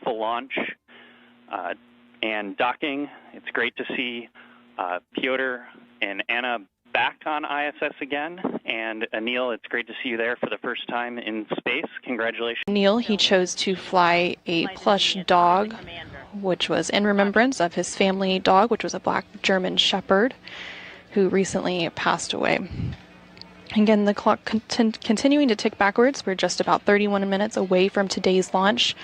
successful launch and docking. It's great to see Piotr and Anna back on ISS again. And Anil, it's great to see you there for the first time in space. Congratulations. Anil, he chose to fly a plush dog, which was in remembrance of his family dog, which was a black German Shepherd, who recently passed away. Again, the clock continuing to tick backwards. We're just about 31 minutes away from today's launch.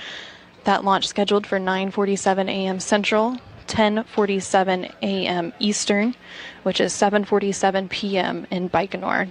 That launch scheduled for 9:47 a.m. Central, 10:47 a.m. Eastern, which is 7:47 p.m. in Baikonur.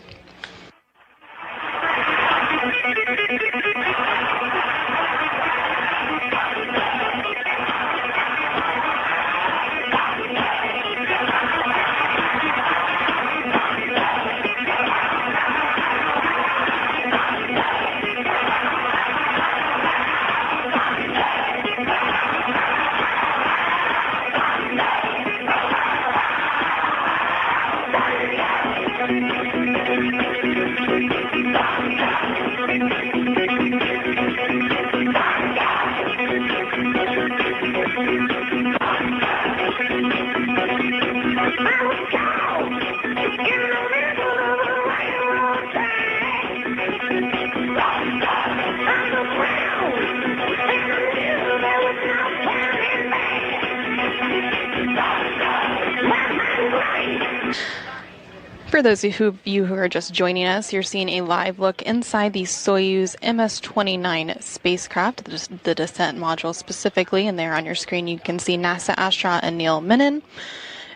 For those of you who are just joining us, you're seeing a live look inside the Soyuz MS-29 spacecraft, the descent module specifically, and there on your screen you can see NASA astronaut Anil Menon,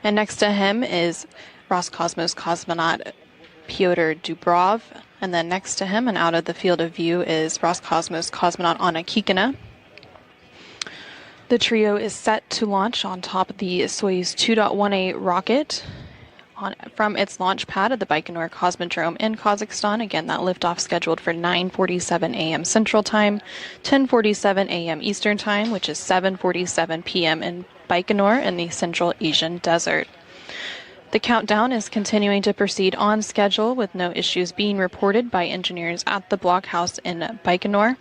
and next to him is Roscosmos cosmonaut Pyotr Dubrov, and then next to him and out of the field of view is Roscosmos cosmonaut Anna Kikina. The trio is set to launch on top of the Soyuz 2.1A rocket from its launch pad at the Baikonur Cosmodrome in Kazakhstan. Again, that liftoff scheduled for 9:47 a.m. Central Time, 10:47 a.m. Eastern Time, which is 7:47 p.m. in Baikonur in the Central Asian Desert. The countdown is continuing to proceed on schedule with no issues being reported by engineers at the blockhouse in Baikonur.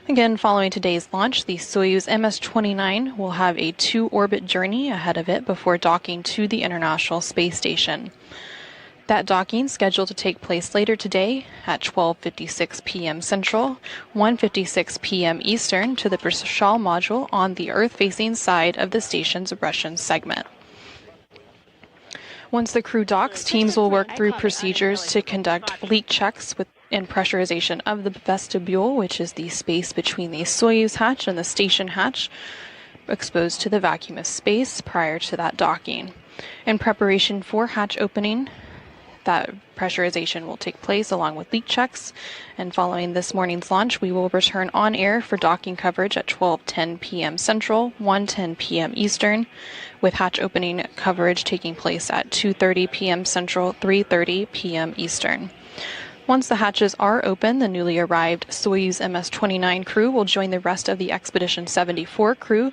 Again, following today's launch, the Soyuz MS-29 will have a 2-orbit journey ahead of it before docking to the International Space Station. That docking is scheduled to take place later today at 12:56 p.m. Central, 1:56 p.m. Eastern to the Prishal module on the Earth-facing side of the station's Russian segment. Once the crew docks, teams will work through procedures to conduct leak checks and pressurization of the vestibule, which is the space between the Soyuz hatch and the station hatch, exposed to the vacuum of space prior to that docking. In preparation for hatch opening, that pressurization will take place along with leak checks, and following this morning's launch, we will return on air for docking coverage at 12:10 p.m. Central, 1:10 p.m. Eastern, with hatch opening coverage taking place at 2:30 p.m. Central, 3:30 p.m. Eastern. Once the hatches are open, the newly arrived Soyuz MS-29 crew will join the rest of the Expedition 74 crew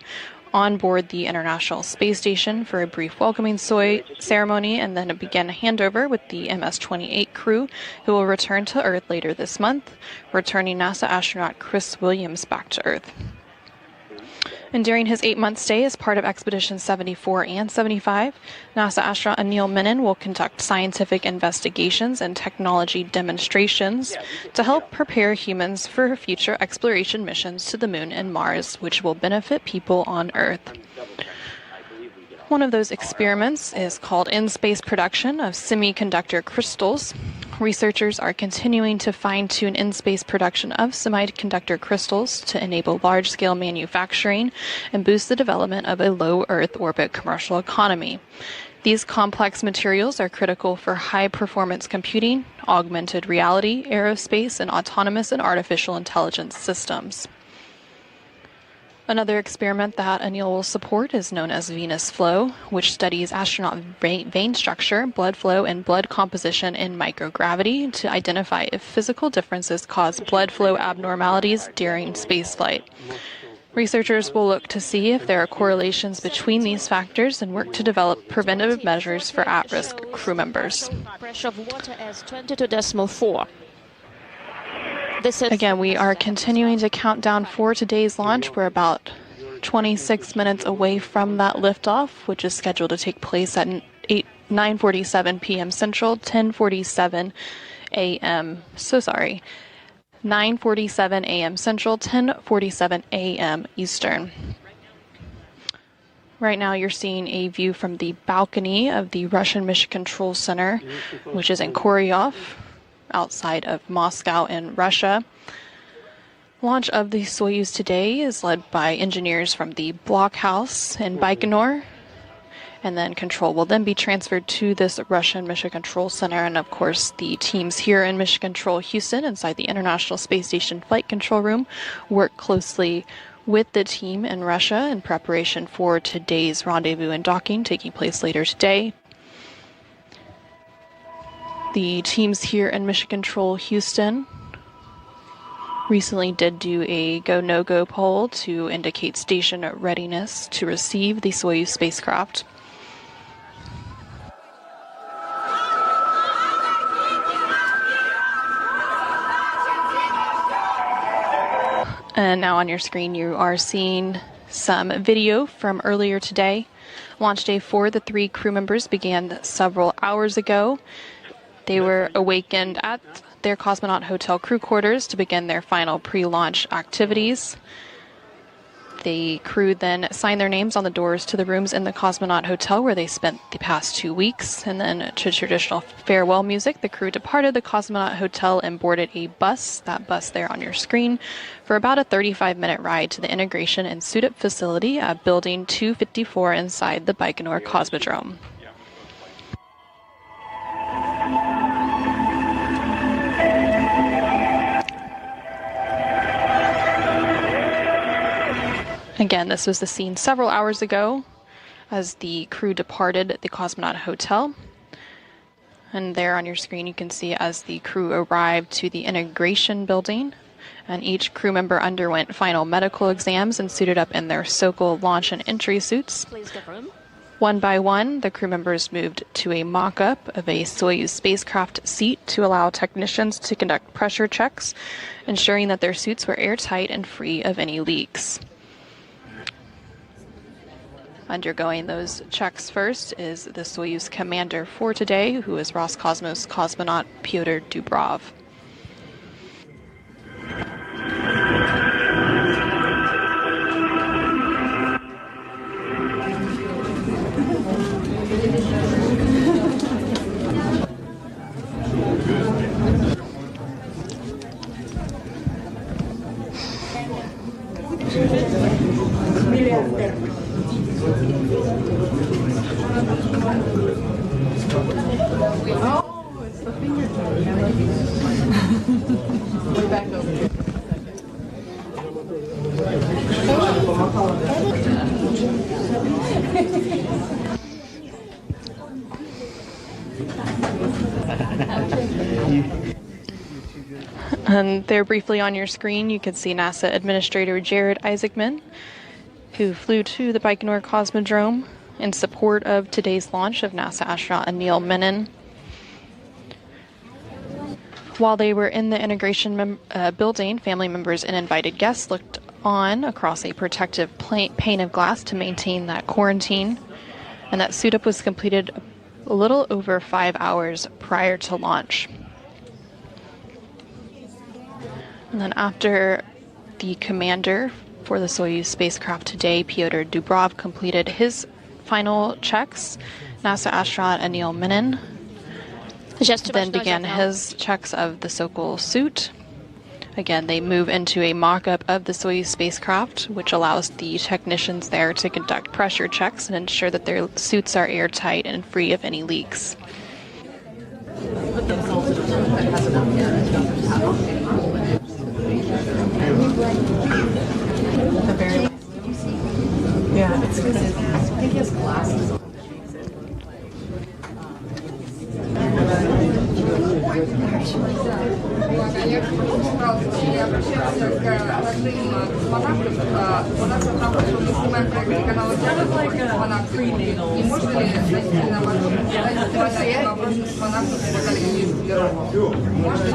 on board the International Space Station for a brief welcoming ceremony, and then begin a handover with the MS-28 crew, who will return to Earth later this month, returning NASA astronaut Chris Williams back to Earth. And during his 8-month stay as part of Expedition 74 and 75, NASA astronaut Anil Menon will conduct scientific investigations and technology demonstrations to help prepare humans for future exploration missions to the Moon and Mars, which will benefit people on Earth. One of those experiments is called in-space production of semiconductor crystals. Researchers are continuing to fine-tune in-space production of semiconductor crystals to enable large-scale manufacturing and boost the development of a low Earth orbit commercial economy. These complex materials are critical for high-performance computing, augmented reality, aerospace, and autonomous and artificial intelligence systems. Another experiment that Anil will support is known as Venus Flow, which studies astronaut vein structure, blood flow, and blood composition in microgravity to identify if physical differences cause blood flow abnormalities during spaceflight. Researchers will look to see if there are correlations between these factors and work to develop preventative measures for at-risk crew members. Pressure of water as 22.4. Again, we are continuing to count down for today's launch. We're about 26 minutes away from that liftoff, which is scheduled to take place at 9:47 p.m. Central, 10:47 a.m. 9:47 a.m. Central, 10:47 a.m. Eastern. Right now you're seeing a view from the balcony of the Russian Mission Control Center, which is in Koryov, outside of Moscow in Russia. Launch of the Soyuz today is led by engineers from the blockhouse in Baikonur, and then control will then be transferred to this Russian Mission Control Center. And of course, the teams here in Mission Control Houston inside the International Space Station Flight Control Room work closely with the team in Russia in preparation for today's rendezvous and docking taking place later today. The teams here in Mission Control Houston recently did do a go no-go poll to indicate station readiness to receive the Soyuz spacecraft. And now on your screen you are seeing some video from earlier today. Launch day for the 3 crew members began several hours ago. They were awakened at their cosmonaut hotel crew quarters to begin their final pre-launch activities. The crew then signed their names on the doors to the rooms in the cosmonaut hotel where they spent the past 2 weeks. And then to traditional farewell music, the crew departed the cosmonaut hotel and boarded a bus, that bus there on your screen, for about a 35-minute ride to the integration and suit-up facility at Building 254 inside the Baikonur Cosmodrome. Again, this was the scene several hours ago as the crew departed the cosmonaut hotel. And there on your screen you can see as the crew arrived to the integration building, and each crew member underwent final medical exams and suited up in their Sokol launch and entry suits. Please get room. One by one, the crew members moved to a mock-up of a Soyuz spacecraft seat to allow technicians to conduct pressure checks, ensuring that their suits were airtight and free of any leaks. Undergoing those checks first is the Soyuz commander for today, who is Roscosmos cosmonaut Pyotr Dubrov. And there briefly on your screen you can see NASA Administrator Jared Isaacman, who flew to the Baikonur Cosmodrome in support of today's launch of NASA astronaut Anil Menon. While they were in the integration building, family members and invited guests looked on across a protective pane of glass to maintain that quarantine, and that suit-up was completed a little over 5 hours prior to launch. And then after the commander for the Soyuz spacecraft today, Pyotr Dubrov, completed his final checks, NASA astronaut Anil Menon then began his checks of the Sokol suit. Again, they move into a mock-up of the Soyuz spacecraft, which allows the technicians there to conduct pressure checks and ensure that their suits are airtight and free of any leaks. Yeah, it's because I think he has glasses on. Я обращаюсь к родным монахам. У нас там пошел документ канала монахов. Не можно ли зайти на вопрос с монахом Натальей Юрьевной? Можно?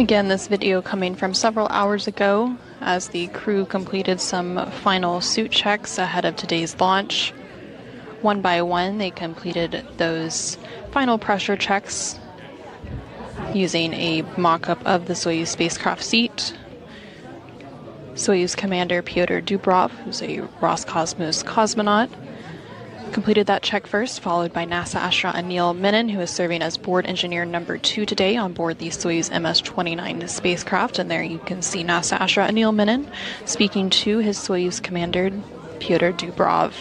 Again, this video coming from several hours ago as the crew completed some final suit checks ahead of today's launch. One by one, they completed those final pressure checks using a mock-up of the Soyuz spacecraft seat. Soyuz Commander Pyotr Dubrov, who's a Roscosmos cosmonaut, completed that check first, followed by NASA astronaut Anil Menon, who is serving as board engineer number 2 today on board the Soyuz MS-29 spacecraft. And there you can see NASA astronaut Anil Menon speaking to his Soyuz commander Pyotr Dubrov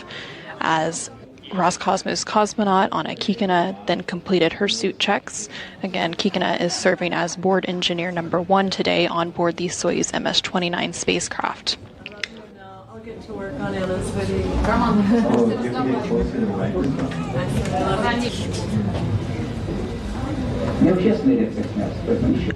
as Roscosmos cosmonaut Anna Kikina then completed her suit checks. Again, Kikina is serving as board engineer number 1 today on board the Soyuz MS-29 spacecraft. I'll get to work on Anna's video.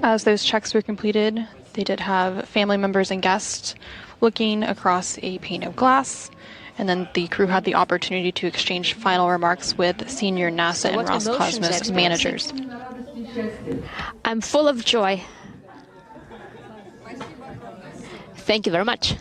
As those checks were completed, they did have family members and guests looking across a pane of glass. And then the crew had the opportunity to exchange final remarks with senior NASA and Roscosmos managers. I'm full of joy. Thank you very much.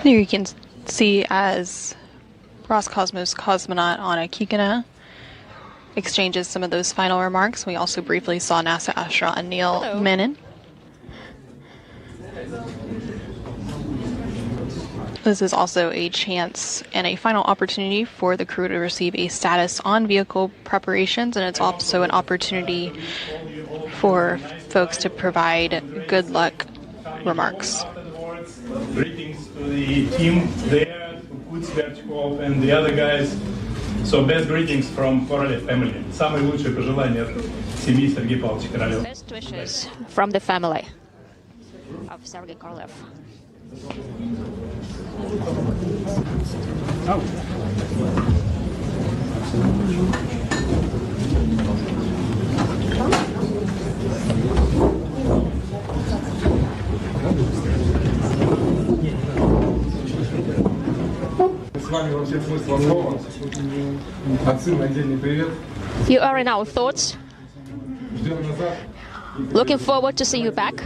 Here you can see as Roscosmos cosmonaut Anna Kikina exchanges some of those final remarks. We also briefly saw NASA astronaut Anil Menon. This is also a chance and a final opportunity for the crew to receive a status on vehicle preparations, and it's also an opportunity for folks to provide good luck remarks. Greetings to the team there, to Kutzverchkov and the other guys. So best greetings from Korolev family. Самые лучшие пожелания от семьи Сергея Павловича Королева. Best wishes from the family of Sergei Korolev. You are in our thoughts. Looking forward to see you back.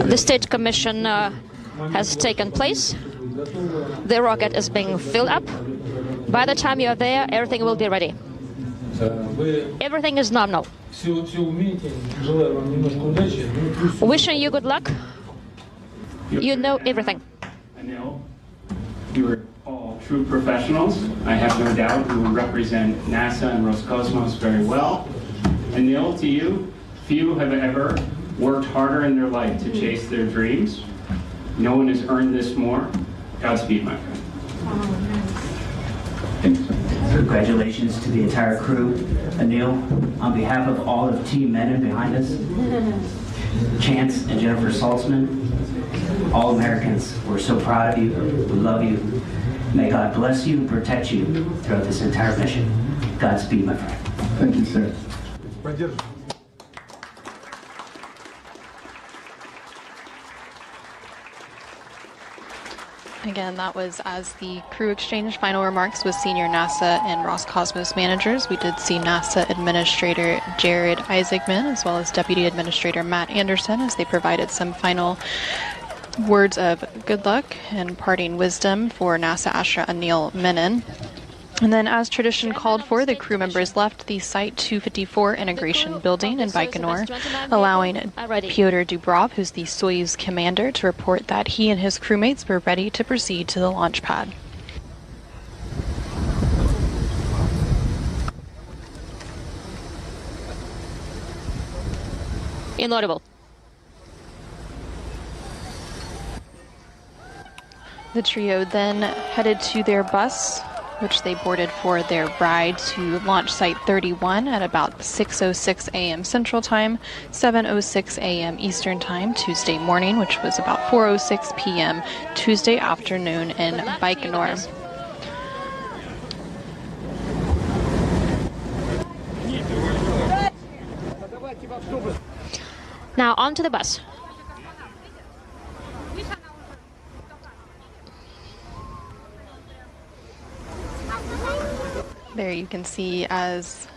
The stage commission has taken place. The rocket is being filled up. By the time you are there, everything will be ready. Everything is nominal. Wishing you good luck. You know everything. Anil, you are all true professionals. I have no doubt you will represent NASA and Roscosmos very well. Anil, to you, few have ever worked harder in their life to chase their dreams. No one has earned this more. Godspeed, my friend. Congratulations to the entire crew. Anil, on behalf of all of Team Menon behind us, Chance and Jennifer Saltzman, all Americans, we're so proud of you. We love you. May God bless you and protect you throughout this entire mission. Godspeed, my friend. Thank you, sir. Again, that was as the crew exchanged final remarks with senior NASA and Roscosmos managers. We did see NASA Administrator Jared Isaacman as well as Deputy Administrator Matt Anderson as they provided some final words of good luck and parting wisdom for NASA astronaut Anil Menon. And then, as tradition called for, the crew members left the Site 254 integration building in Baikonur, allowing Pyotr Dubrov, who's the Soyuz commander, to report that he and his crewmates were ready to proceed to the launch pad. Inaudible. The trio then headed to their bus which they boarded for their ride to launch site 31 at about 6:06 a.m. Central Time, 7:06 a.m. Eastern Time Tuesday morning, which was about 4:06 p.m. Tuesday afternoon in Baikonur. Now on to the bus. There you can see as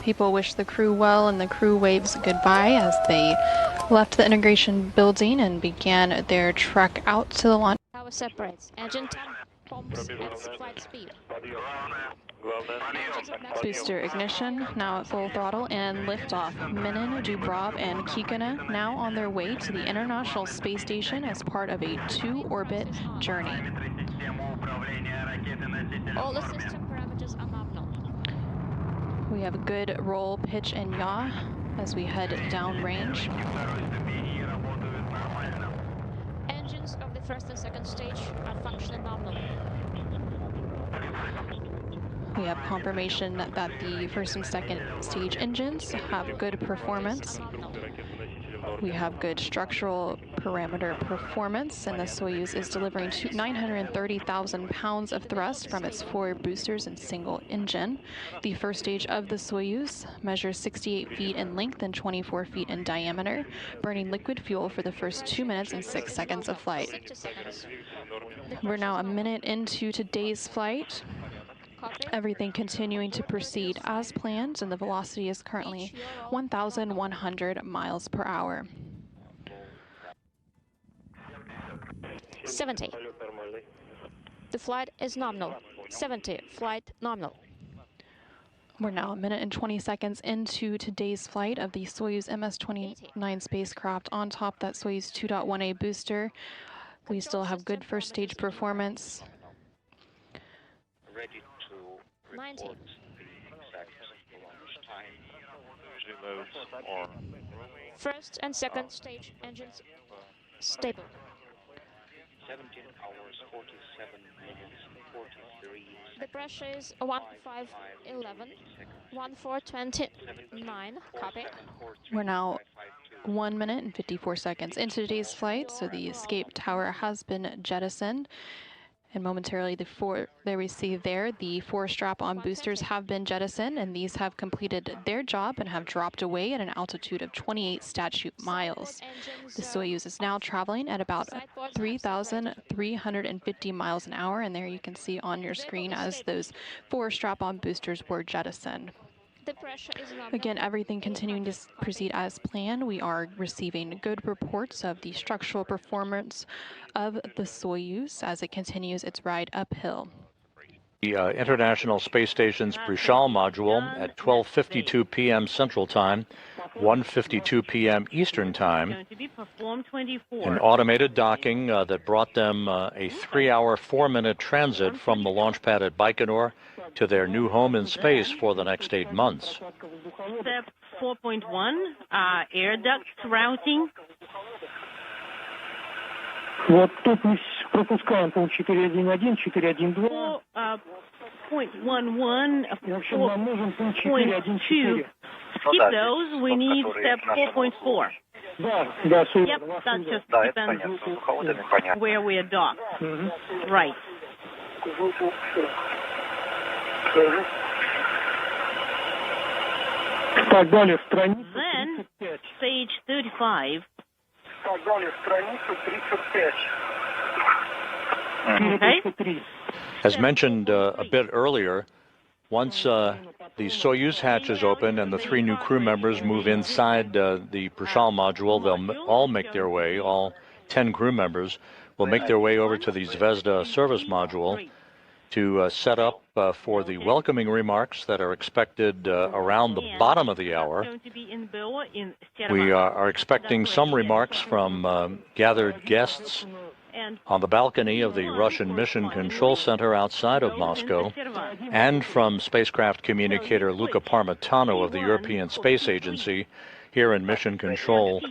people wish the crew well and the crew waves goodbye as they left the integration building and began their trek out to the launch. Power separates. Engine temp, pumps at flight speed. Booster ignition now at full throttle and liftoff. Menon, Dubrov, and Kikina now on their way to the International Space Station as part of a 2-orbit journey. All the system parameters are nominal. We have a good roll, pitch, and yaw as we head downrange. Engines of the first and second stage are functioning nominally. We have confirmation that the first and second stage engines have good performance. We have good structural parameter performance, and the Soyuz is delivering 930,000 pounds of thrust from its 4 boosters and single engine. The first stage of the Soyuz measures 68 feet in length and 24 feet in diameter, burning liquid fuel for the first 2 minutes and 6 seconds of flight. We're now a minute into today's flight. Everything continuing to proceed as planned, and the velocity is currently 1,100 miles per hour. 70. The flight is nominal. 70. Flight nominal. We're now a minute and 20 seconds into today's flight of the Soyuz MS-29 spacecraft on top that Soyuz 2.1A booster. We still have good first stage performance. 90. First and second stage engines stable. 17 hours, 47 minutes, 43. The pressure is 1511, 1429. Copy. We're now 1 minute and 54 seconds into today's flight, so the escape tower has been jettisoned. And momentarily, there we see there, the 4 strap-on boosters have been jettisoned, and these have completed their job and have dropped away at an altitude of 28 statute miles. The Soyuz is now traveling at about 3,350 miles an hour, and there you can see on your screen as those 4 strap-on boosters were jettisoned. Again, everything continuing to proceed as planned. We are receiving good reports of the structural performance of the Soyuz as it continues its ride uphill. The International Space Station's Prishal module at 12:52 p.m. Central Time, 1:52 p.m. Eastern Time. An automated docking that brought them a 3-hour, 4-minute transit from the launch pad at Baikonur to their new home in space for the next 8 months. Step 4.1, air duct routing. Вот тут мы пропускаем пункт 4.1.1, 4.1.2. 0.11, 4.2. Skip those, we need step 4.4. Yep, that just depends where we are docked. Right. Then, stage 35. Okay. As mentioned a bit earlier, once the Soyuz hatch is open and the 3 new crew members move inside the Prishal module, they'll all make their way, all 10 crew members will make their way over to the Zvezda service module to set up for the welcoming remarks that are expected around the bottom of the hour. We are expecting some remarks from gathered guests on the balcony of the Russian Mission Control Center outside of Moscow, and from spacecraft communicator Luca Parmitano of the European Space Agency here in Mission Control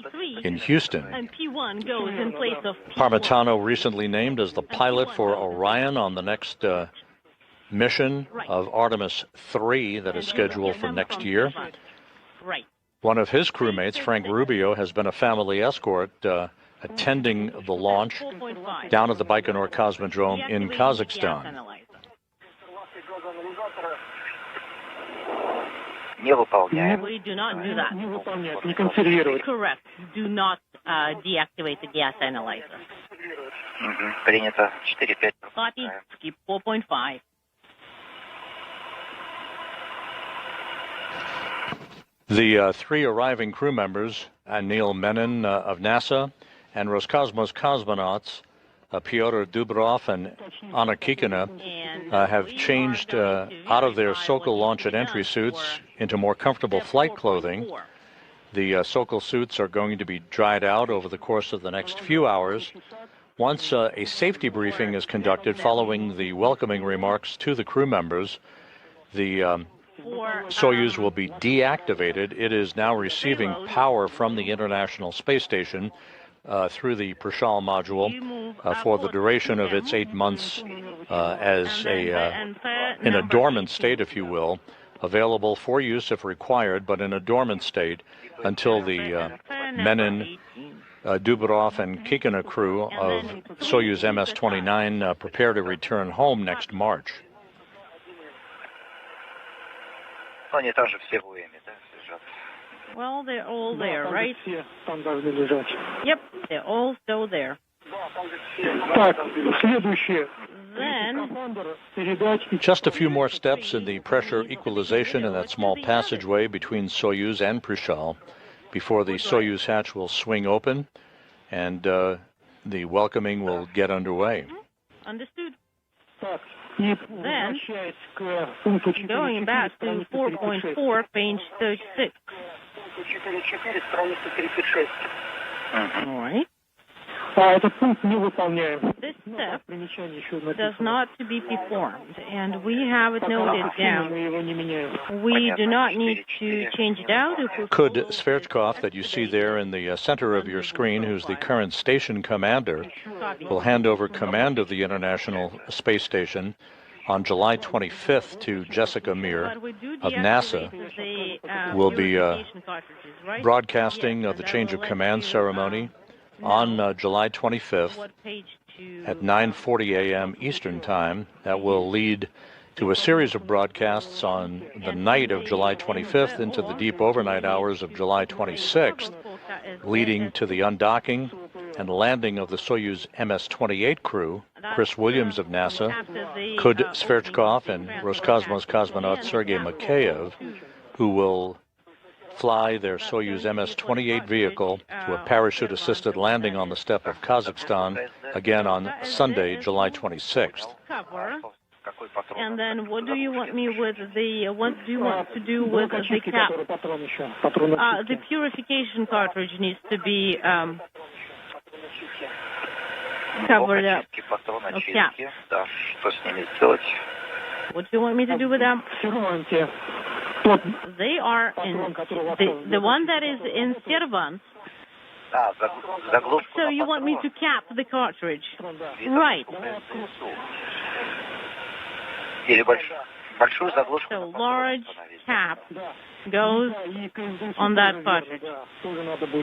in Houston. And P1 goes in place of P4. Parmitano recently named as the pilot for Orion on the next mission of Artemis 3 that is scheduled for next year. Right. One of his crewmates, Frank Rubio, has been a family escort attending the launch down at the Baikonur Cosmodrome in Kazakhstan. We do not do that. Не выполнять, не консервировать. Correct. Do not deactivate the gas analyzer. Принято. 4-5. Copy. Skip 4.5. The three arriving crew members, Anil Menon of NASA, and Roscosmos cosmonauts, Pyotr Dubrov and Anna Kikina, have changed out of their Sokol launch and entry suits into more comfortable flight clothing. The Sokol suits are going to be dried out over the course of the next few hours. Once a safety briefing is conducted following the welcoming remarks to the crew members, the Soyuz will be deactivated. It is now receiving power from the International Space Station through the Prishal module for the duration of its 8 months as in a dormant state, if you will, available for use if required, but in a dormant state until the Menon, Dubrov, and Kikina crew of Soyuz MS-29 prepare to return home next March. Well, they're all there, right? Там должны лежать. Yep, they're all still there. Так, следующее. Then, just a few more steps in the pressure equalization in that small passageway between Soyuz and Prishal before the Soyuz hatch will swing open and the welcoming will get underway. understood. Then, going back to 4.4, page 36. All right. Этот пункт не выполняем. This step does not to be performed, and we have it noted down. We do not need to change it out. Could Sverchkov, that you see there in the center of your screen, who's the current station commander, will hand over command of the International Space Station on July 25th to Jessica Meir of NASA, will be broadcasting the change of command ceremony on July 25th at 9:40 a.m. Eastern Time. That will lead to a series of broadcasts on the night of July 25th into the deep overnight hours of July 26th, leading to the undocking and landing of the Soyuz MS-28 crew, Chris Williams of NASA, Kud Sverchkov, and Roscosmos cosmonaut Sergei Mikheyev, who will fly their Soyuz MS-28 vehicle to a parachute-assisted landing on the steppe of Kazakhstan, again on Sunday, July 26th. And then what do you want me with the, what do you want to do with the cap? The purification cartridge needs to be covered up. Cap. What do you want me to do with them? They are in the one that is in servants. So you want me to cap the cartridge? Right. So large cap goes on that cartridge.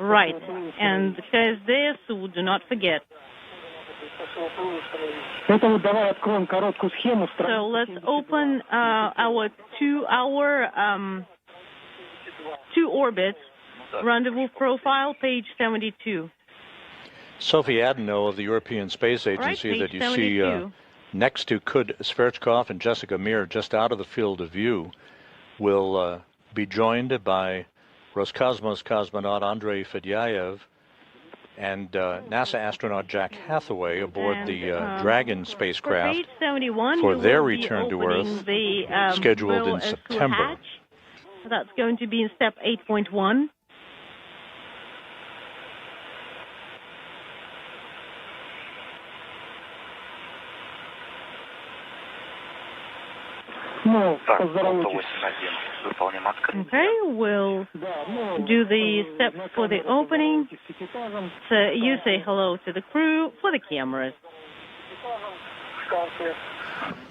Right. And because they're so, do not forget. So let's open our two orbits rendezvous profile, page 72. Sophie Adeno of the European Space Agency, that you 72. see next to Kud Sverchkov and Jessica Meir, just out of the field of view, will be joined by Roscosmos cosmonaut Andrei Fedyaev and NASA astronaut Jack Hathaway aboard the Dragon spacecraft for their return to Earth, scheduled in September. That's going to be in step 8.1. Okay, we'll do the steps for the opening. So you say hello to the crew for the cameras.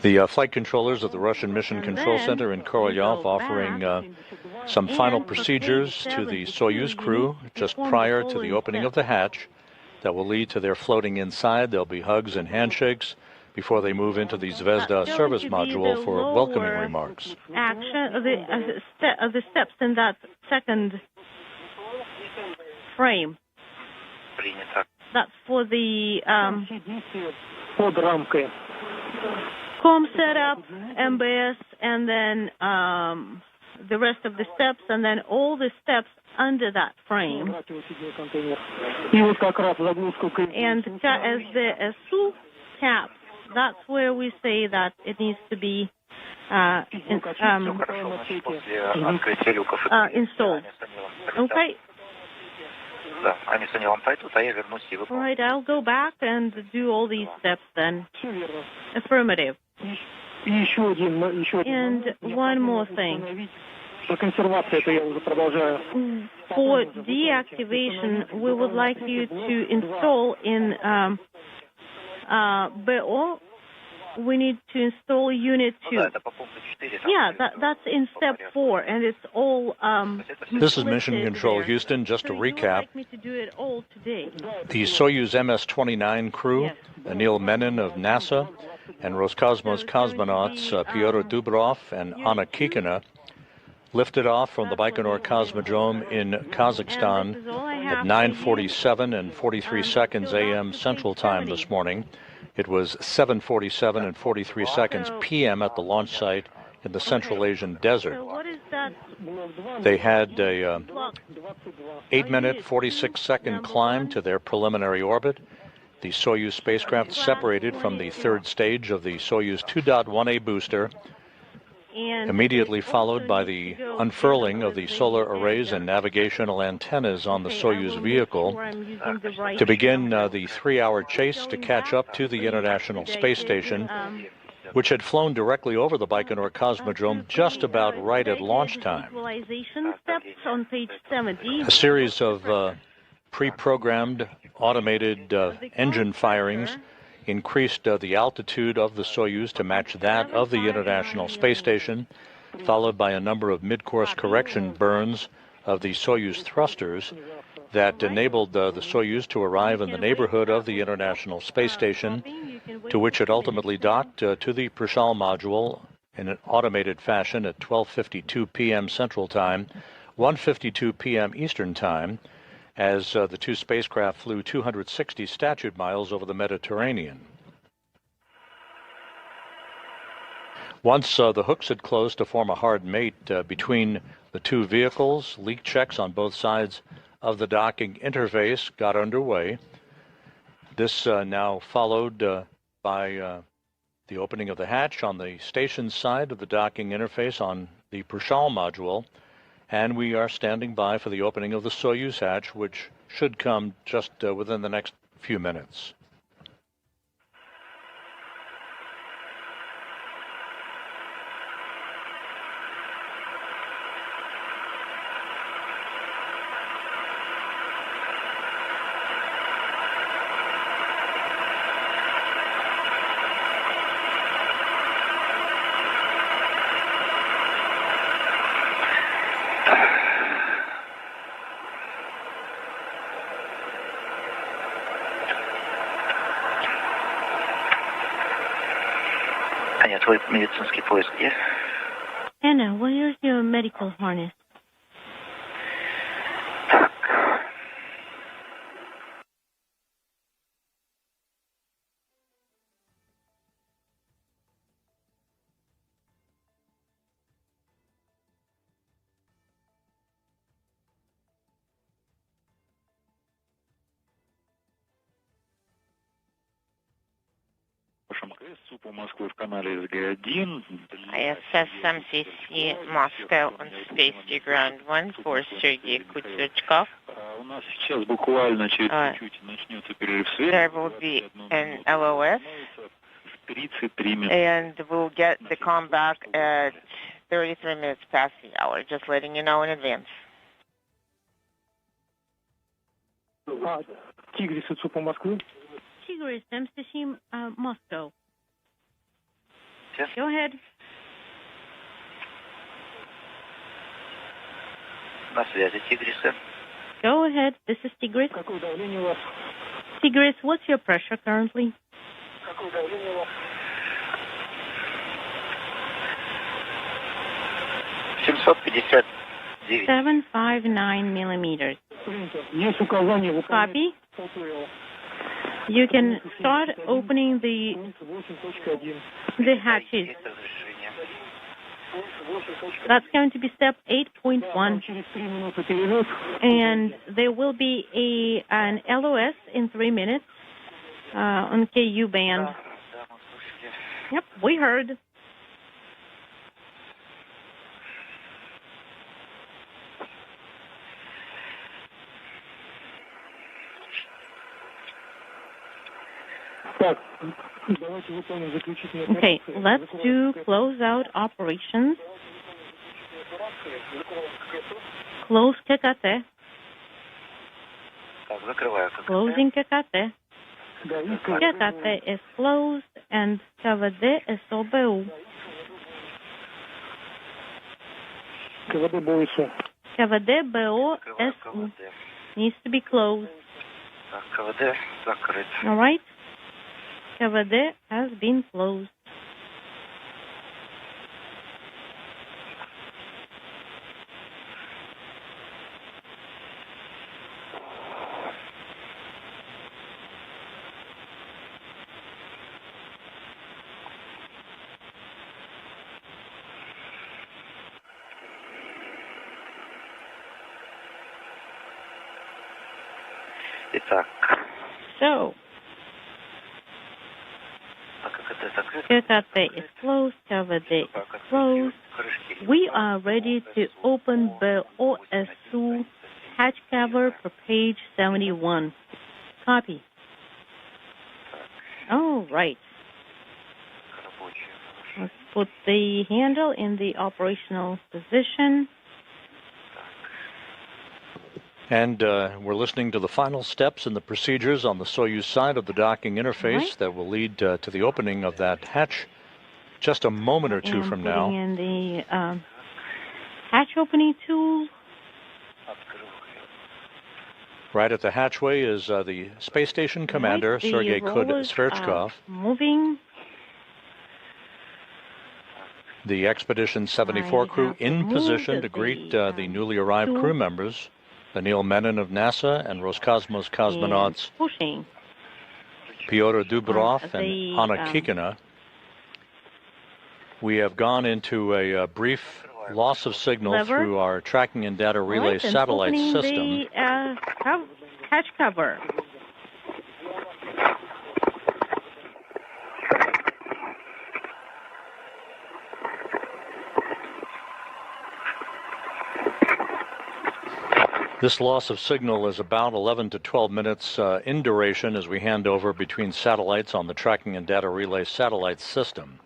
The flight controllers of the Russian Mission Control Center in Korolyov offering some final procedures to the Soyuz crew just prior to the opening of the hatch that will lead to their floating inside. There'll be hugs and handshakes before they move into the Zvezda service module for welcoming remarks. Action of the steps in that second frame. That's for the com setup, MBS, and then the rest of the steps, and then all the steps under that frame. And as the SU cap, that's where we say that it needs to be installed. Okay. All right, I'll go back and do all these steps then. Affirmative. And one more thing. For deactivation, we would like you to install in BO. We need to install Unit 2. Yeah, that's in Step 4, and it's all... This is Mission Control Houston. Just to recap, me to do it all today. The Soyuz MS-29 crew, Anil Menon of NASA, and Roscosmos cosmonauts Pyotr Dubrov and Anna Kikina lifted off from the Baikonur Cosmodrome in Kazakhstan at 9:47 and 43 seconds a.m. Central Time this morning. It was 7:47 and 43 seconds p.m. at the launch site in the Central Asian desert. They had a 8-minute, 46-second climb to their preliminary orbit. The Soyuz spacecraft separated from the third stage of the Soyuz 2.1A booster, immediately followed by the unfurling of the solar arrays and navigational antennas on the Soyuz vehicle to begin the 3-hour chase to catch up to the International Space Station, which had flown directly over the Baikonur Cosmodrome just about right at launch time. A series of pre-programmed automated engine firings increased the altitude of the Soyuz to match that of the International Space Station, followed by a number of mid-course correction burns of the Soyuz thrusters that enabled the Soyuz to arrive in the neighborhood of the International Space Station, to which it ultimately docked to the Prishal module in an automated fashion at 12:52 p.m. Central Time, 1:52 p.m. Eastern Time, as the two spacecraft flew 260 statute miles over the Mediterranean. Once the hooks had closed to form a hard mate between the two vehicles, leak checks on both sides of the docking interface got underway. This now followed by the opening of the hatch on the station side of the docking interface on the Prishal module, and we are standing by for the opening of the Soyuz hatch, which should come just within the next few minutes. Anna, where's your medical harness? ISS MCC Moscow on Space to Ground 1 for Sergei Kuznetsov. There will be an LOS And we'll get the com back at 33 minutes past the hour, just letting you know in advance. Tigris, по Москве. Tigris, MCC Moscow. Go ahead. На связи, Тигрисы. Go ahead. This is Tigris. Какое давление у вас? Tigris, what's your pressure currently? Какое давление у вас? 759. 759 millimeters. Есть указание в Copy. управлении. You can start opening the hatches. That's going to be step 8.1. And there will be an LOS in 3 minutes on KU band. Yep, we heard. Okay, let's do closeout operations. Close ККТ. Closing ККТ. ККТ is closed and КВД СОБУ. КВД БО СУ needs to be closed. All right? КВД has been closed. So, ККТ is closed, КВД is closed. We are ready to open BOSU hatch cover for page 71. Copy. All right. Let's put the handle in the operational position. And we're listening to the final steps in the procedures on the Soyuz side of the docking interface that will lead to the opening of that hatch just a moment or two from now. And the hatch opening tool. Right at the hatchway is the space station commander, Sergei Sverchkov. Moving. The Expedition 74 crew in position to greet the newly arrived crew members. Anil Menon of NASA and Roscosmos cosmonauts Pyotr Dubrov and Anna Kikina. We have gone into a brief loss of signal through our tracking and data relay satellite system. The hatch cover. This loss of signal is about 11 to 12 minutes in duration as we hand over between satellites on the tracking and data relay satellite system.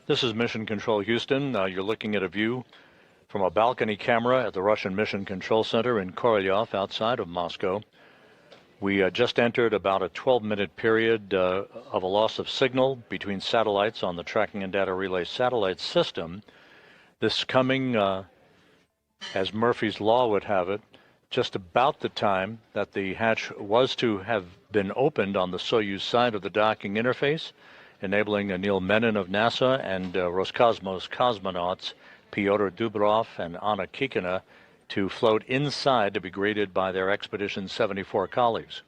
This is Mission Control Houston. You're looking at a view from a balcony camera at the Russian Mission Control Center in Korolyov outside of Moscow. We just entered about a 12-minute period of a loss of signal between satellites on the Tracking and Data Relay satellite system. This coming, as Murphy's Law would have it, just about the time that the hatch was to have been opened on the Soyuz side of the docking interface, enabling Anil Menon of NASA and Roscosmos cosmonauts Pyotr Dubrov and Anna Kikina to float inside to be greeted by their Expedition 74 colleagues.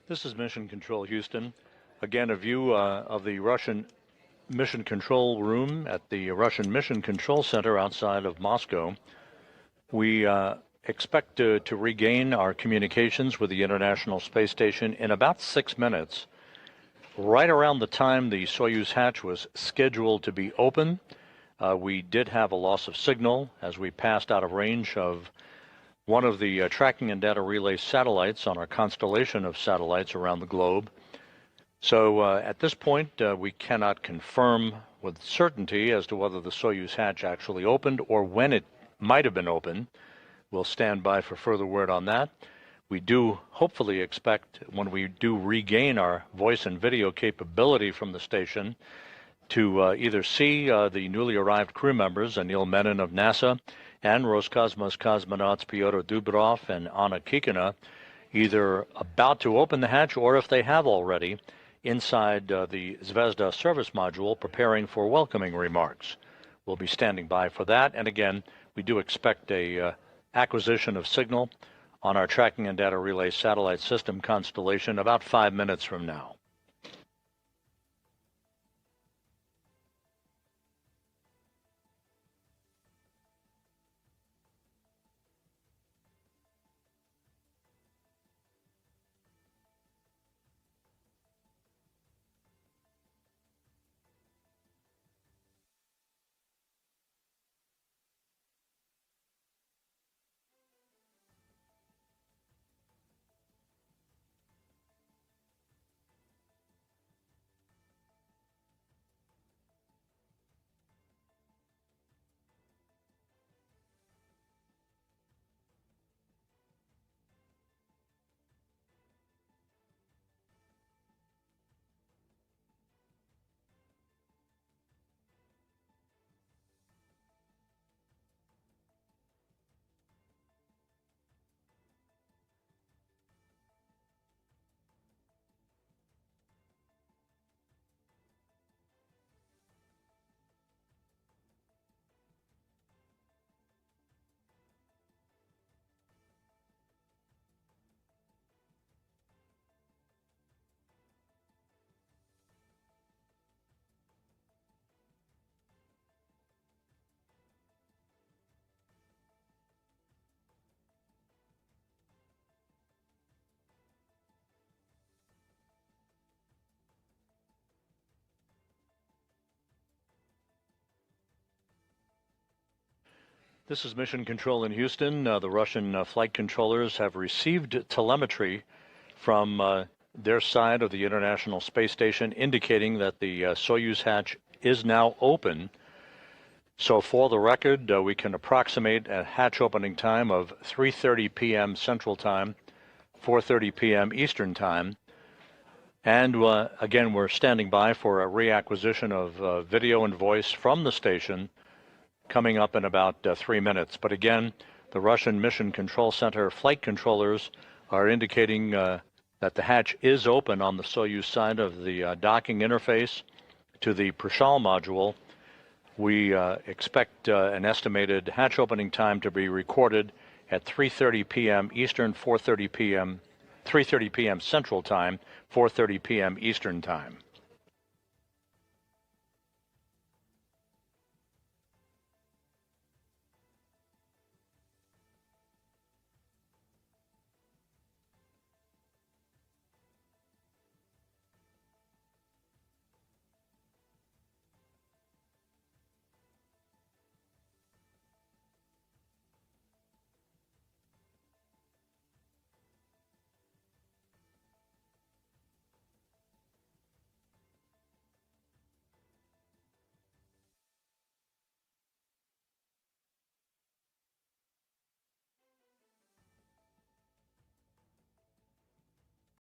This is Mission Control Houston. Again, a view of the Russian Mission Control Room at the Russian Mission Control Center outside of Moscow. We expect to regain our communications with the International Space Station in about 6 minutes. Right around the time the Soyuz hatch was scheduled to be open, we did have a loss of signal as we passed out of range of one of the tracking and data relay satellites on our constellation of satellites around the globe. So at this point, we cannot confirm with certainty as to whether the Soyuz hatch actually opened or when it might have been open. We'll stand by for further word on that. We do hopefully expect, when we do regain our voice and video capability from the station, to either see the newly arrived crew members, Anil Menon of NASA, and Roscosmos cosmonauts Pyotr Dubrov and Anna Kikina, either about to open the hatch or, if they have already, inside the Zvezda service module preparing for welcoming remarks. We'll be standing by for that. And again, we do expect a acquisition of signal on our tracking and data relay satellite system constellation about 5 minutes from now. This is Mission Control in Houston. The Russian flight controllers have received telemetry from their side of the International Space Station indicating that the Soyuz hatch is now open. So for the record, we can approximate a hatch opening time of 3:30 p.m. Central Time, 4:30 p.m. Eastern Time. And again, we're standing by for a reacquisition of video and voice from the station coming up in about 3 minutes. But again, the Russian Mission Control Center flight controllers are indicating that the hatch is open on the Soyuz side of the docking interface to the Prishal module. We expect an estimated hatch opening time to be recorded at 3:30 p.m. Eastern, 3:30 p.m. Central Time, 4:30 p.m. Eastern Time.